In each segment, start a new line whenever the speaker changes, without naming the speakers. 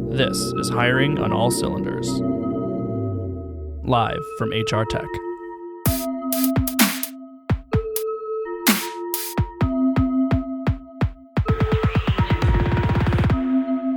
This is Hiring on All Cylinders. Live from HR Tech.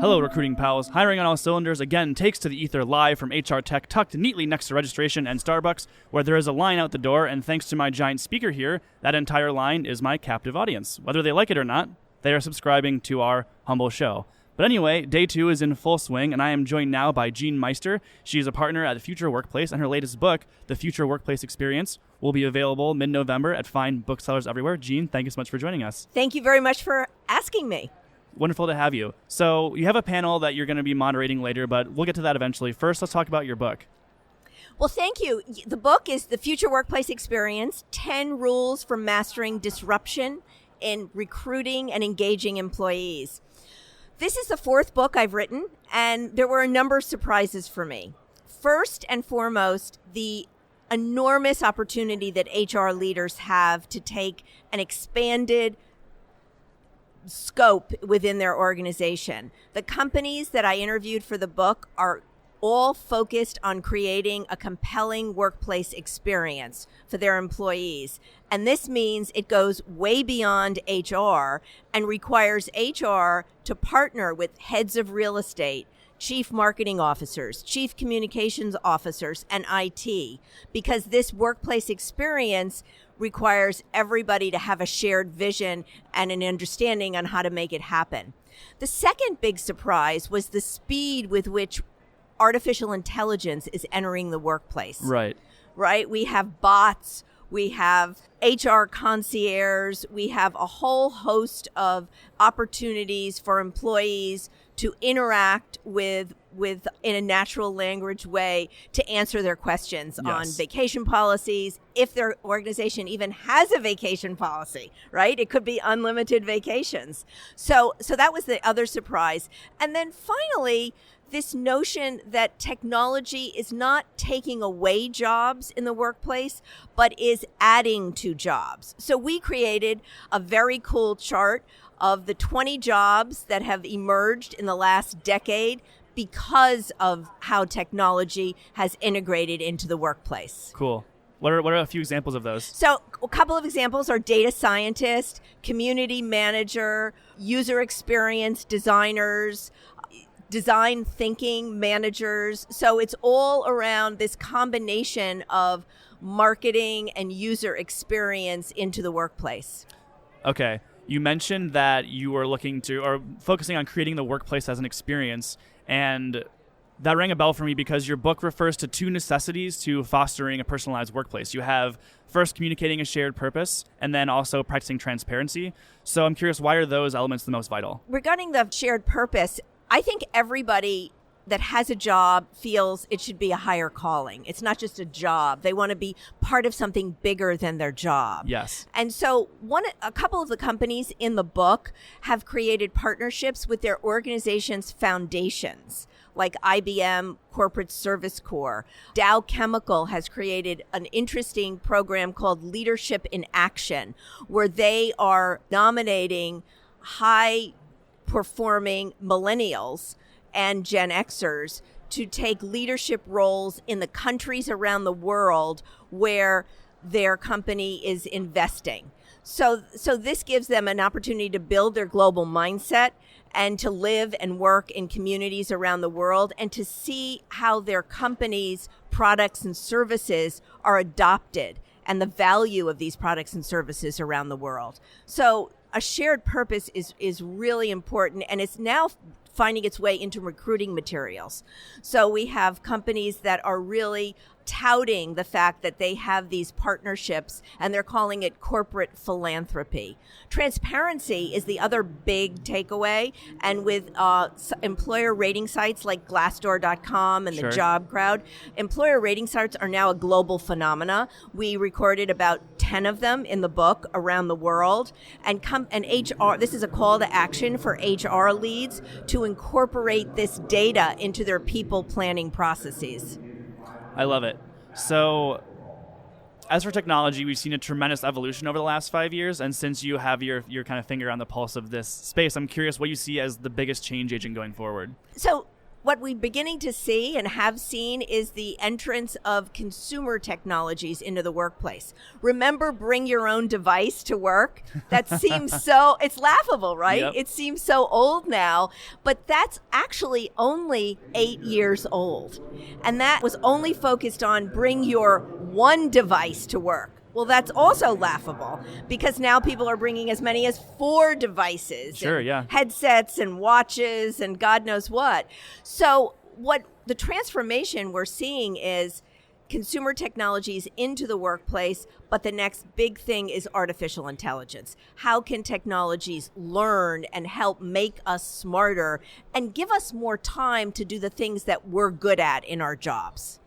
Hello, recruiting pals. Hiring on All Cylinders again takes to the ether live from HR Tech, tucked neatly next to registration and Starbucks, where there is a line out the door, and thanks to my giant speaker here, that entire line is my captive audience. Whether they like it or not, they are subscribing to our humble show. But anyway, day 2 is in full swing, and I am joined now by Jeanne Meister. She is a partner at the Future Workplace, and her latest book, The Future Workplace Experience, will be available mid-November at fine booksellers everywhere. Jeanne, thank you so much for joining us.
Thank you very much for asking me.
Wonderful to have you. So you have a panel that you're going to be moderating later, but we'll get to that eventually. First, let's talk about your book.
Well, thank you. The book is The Future Workplace Experience, 10 Rules for Mastering Disruption in Recruiting and Engaging Employees. This is the 4th book I've written, and there were a number of surprises for me. First and foremost, the enormous opportunity that HR leaders have to take an expanded scope within their organization. The companies that I interviewed for the book are all focused on creating a compelling workplace experience for their employees. And this means it goes way beyond HR and requires HR to partner with heads of real estate, chief marketing officers, chief communications officers, and IT, because this workplace experience requires everybody to have a shared vision and an understanding on how to make it happen. The second big surprise was the speed with which artificial intelligence is entering the workplace.
Right.
We have bots, we have HR concierge, we have a whole host of opportunities for employees to interact with in a natural language way to answer their questions on vacation policies, if their organization even has a vacation policy, right? It could be unlimited vacations. So that was the other surprise. And then finally, this notion that technology is not taking away jobs in the workplace, but is adding to jobs. So we created a very cool chart of the 20 jobs that have emerged in the last decade because of how technology has integrated into the workplace.
Cool. What are a few examples of those?
So a couple of examples are data scientist, community manager, user experience designers, design thinking managers. So it's all around this combination of marketing and user experience into the workplace.
Okay. You mentioned that you were focusing on creating the workplace as an experience, and that rang a bell for me because your book refers to 2 necessities to fostering a personalized workplace. You have first communicating a shared purpose, and then also practicing transparency. So I'm curious, why are those elements the most vital?
Regarding the shared purpose, I think everybody that has a job feels it should be a higher calling. It's not just a job. They want to be part of something bigger than their job.
Yes.
And so a couple of the companies in the book have created partnerships with their organization's foundations, like IBM Corporate Service Corps. Dow Chemical has created an interesting program called Leadership in Action, where they are nominating high-performing millennials and Gen Xers to take leadership roles in the countries around the world where their company is investing. So this gives them an opportunity to build their global mindset and to live and work in communities around the world and to see how their company's products and services are adopted and the value of these products and services around the world. So a shared purpose is really important, and it's now finding its way into recruiting materials. So we have companies that are really touting the fact that they have these partnerships, and they're calling it corporate philanthropy. Transparency is the other big takeaway, and with employer rating sites like Glassdoor.com and the Job Crowd, employer rating sites are now a global phenomena. We recorded about 10 of them in the book around the world, and HR. This is a call to action for HR leads to incorporate this data into their people planning processes.
I love it. So As for technology, we've seen a tremendous evolution over the last 5 years. And since you have your kind of finger on the pulse of this space, I'm curious what you see as the biggest change agent going forward.
So what we're beginning to see and have seen is the entrance of consumer technologies into the workplace. Remember, bring your own device to work? That seems it's laughable, right?
Yep.
It seems so old now, but that's actually only 8 years old. And that was only focused on bring your one device to work. Well, that's also laughable because now people are bringing as many as 4 devices.
Sure, yeah.
Headsets and watches and God knows what. So what the transformation we're seeing is consumer technologies into the workplace, but the next big thing is artificial intelligence. How can technologies learn and help make us smarter and give us more time to do the things that we're good at in our jobs?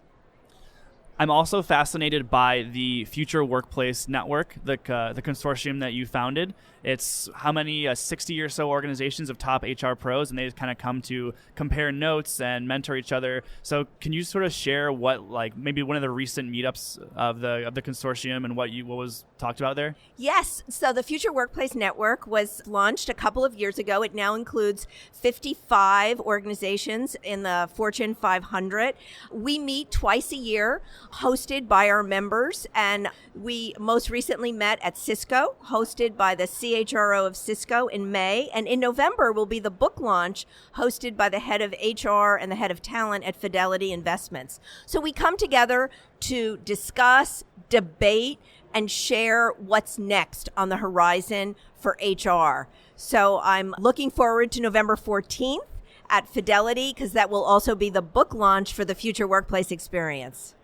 I'm also fascinated by the Future Workplace Network, the consortium that you founded. It's how many 60 or so organizations of top HR pros, and they kind of come to compare notes and mentor each other. So can you sort of share what, like, maybe one of the recent meetups of the consortium and what was talked about there?
Yes. So the Future Workplace Network was launched a couple of years ago. It now includes 55 organizations in the Fortune 500. We meet twice a year, hosted by our members, and we most recently met at Cisco, hosted by the CHRO of Cisco in May, and in November will be the book launch hosted by the head of HR and the head of talent at Fidelity Investments. So we come together to discuss, debate, and share what's next on the horizon for HR. So I'm looking forward to November 14th at Fidelity because that will also be the book launch for the Future Workplace Experience.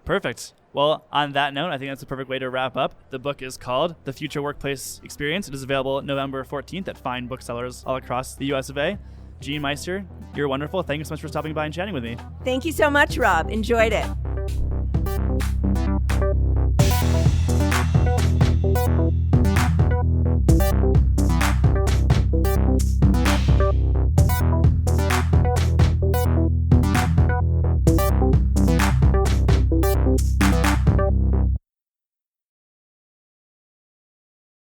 Perfect. Well, on that note, I think that's a perfect way to wrap up. The book is called The Future Workplace Experience. It is available November 14th at fine booksellers all across the US of A. Jeanne Meister, you're wonderful. Thank you so much for stopping by and chatting with me.
Thank you so much, Rob. Enjoyed it.